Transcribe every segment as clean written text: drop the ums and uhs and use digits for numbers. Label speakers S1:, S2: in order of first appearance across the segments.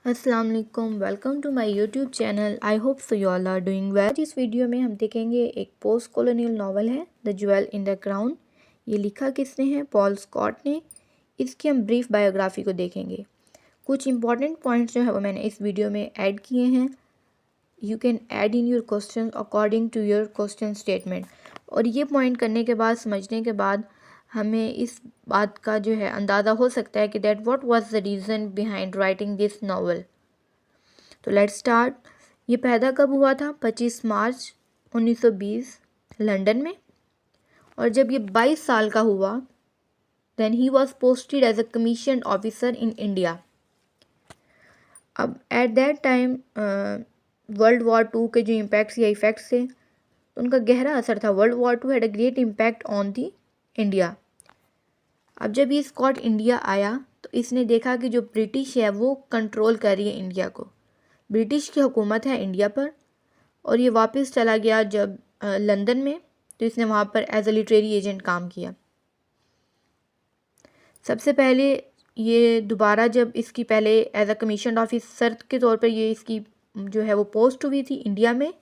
S1: अस्सलाम वालेकुम, welcome to my YouTube channel. I hope so you all are doing well. इस video में हम देखेंगे एक पोस्ट कॉलोनियल नावल है the jewel in the crown. ये लिखा किसने है? पॉल स्कॉट ने। इसकी हम ब्रीफ बायोग्राफी को देखेंगे। कुछ इंपॉर्टेंट पॉइंट्स जो है वो मैंने इस वीडियो में ऐड किए हैं। You can add in your question according to your question statement. और ये पॉइंट करने के बाद, समझने के बाद, हमें इस बात का जो है अंदाज़ा हो सकता है कि that what was the reason behind writing this novel. तो लेट्स स्टार्ट। ये पैदा कब हुआ था? 25 मार्च 1920 लंदन में। और जब ये 22 साल का हुआ then he was posted as a commission officer in India. अब at that time world war two के जो इम्पैक्ट्स या इफ़ेक्ट्स थे उनका गहरा असर था। World war two had a great impact on the India. अब जब ये स्कॉट इंडिया आया तो इसने देखा कि जो ब्रिटिश है वो कंट्रोल कर रही है इंडिया को। ब्रिटिश की हुकूमत है इंडिया पर। और ये वापस चला गया जब लंदन में, तो इसने वहाँ पर एज अ लिटरेरी एजेंट काम किया। सबसे पहले ये दोबारा जब इसकी पहले एज अ कमीशन ऑफिसर के तौर पर ये इसकी जो है वो पोस्ट हुई थी इंडिया में।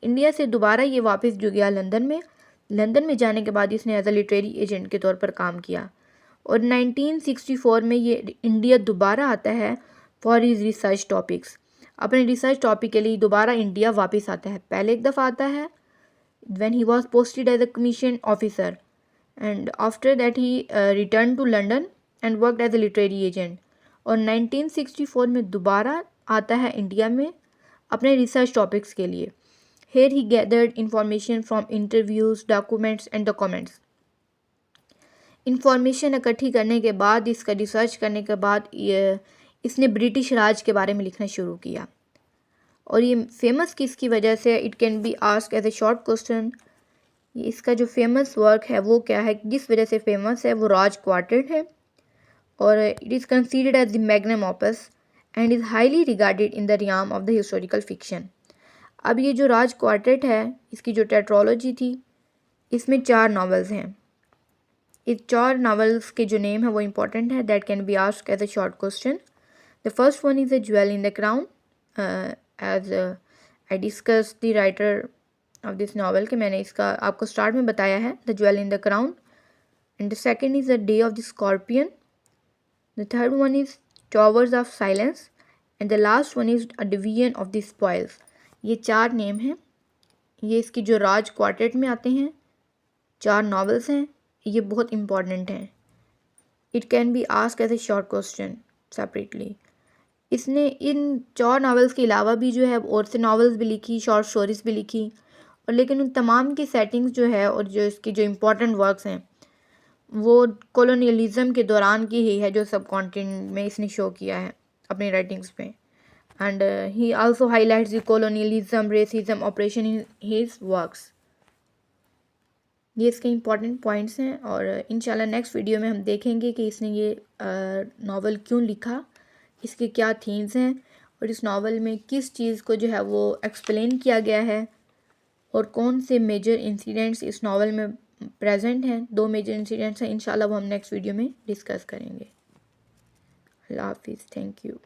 S1: इंडिया से दोबारा ये वापस जो गया लंदन में। लंदन में जाने के बाद इसने एज अ लिटरेरी एजेंट के तौर पर काम किया। और 1964 में ये इंडिया दोबारा आता है फॉर हिज रिसर्च टॉपिक्स। अपने रिसर्च टॉपिक के लिए दोबारा इंडिया वापस आता है। पहले एक दफ़ा आता है when he was posted as a commission officer and after that he return to London and worked as a literary agent. और 1964 में दोबारा आता है इंडिया में अपने रिसर्च टॉपिक्स के लिए। Here he gathered information from interviews, documents and documents. Information इकट्ठी करने के बाद, इसका रिसर्च करने के बाद इसने ब्रिटिश राज के बारे में लिखना शुरू किया। और ये फेमस किसकी वजह से? It can be asked as a short question. इसका जो फेमस वर्क है वो क्या है, जिस वजह से फेमस है? वो राज क्वार्टेट है। और it is considered as the magnum opus and is highly regarded in the realm of the historical fiction. अब ये जो राज क्वार्टेट है, इसकी जो टेट्रोलॉजी थी, इसमें 4 नावल्स हैं। इस 4 नावल्स के जो नेम है वो इम्पॉर्टेंट है, that can be asked as a short question. The first one is the jewel in the crown. As I discuss the writer of this novel कि मैंने इसका आपको स्टार्ट में बताया है, the jewel in the crown. And the second is the day of the scorpion. The third one is towers of silence. And the last one is a division of the spoils. ये 4 name हैं। ये इसकी जो राज quartet में आते हैं 4 novels हैं। ये बहुत इंपॉर्टेंट हैं। It can be asked as a short question separately. इसने इन 4 नावल्स के अलावा भी जो है और से नावल्स भी लिखी, शॉर्ट स्टोरीज भी लिखी। और लेकिन उन तमाम की सेटिंग्स जो है और जो इसकी जो इम्पोर्टेंट वर्क्स हैं वो कॉलोनियलिज्म के दौरान की ही है, जो सब कॉन्टिनेंट में इसने शो किया है अपनी राइटिंग्स पे। And he also highlights the colonialism, racism, operation in his works. ये इसके इम्पॉर्टेंट पॉइंट्स हैं। और इंशाल्लाह नेक्स्ट वीडियो में हम देखेंगे कि इसने ये नावल क्यों लिखा, इसके क्या थीम्स हैं और इस नावल में किस चीज़ को जो है वो एक्सप्लेन किया गया है और कौन से मेजर इंसिडेंट्स इस नावल में प्रेजेंट हैं। 2 मेजर इंसिडेंट्स हैं। इंशाल्लाह वो हम नेक्स्ट वीडियो में डिस्कस करेंगे। अल्लाह हाफिज़, थैंक यू।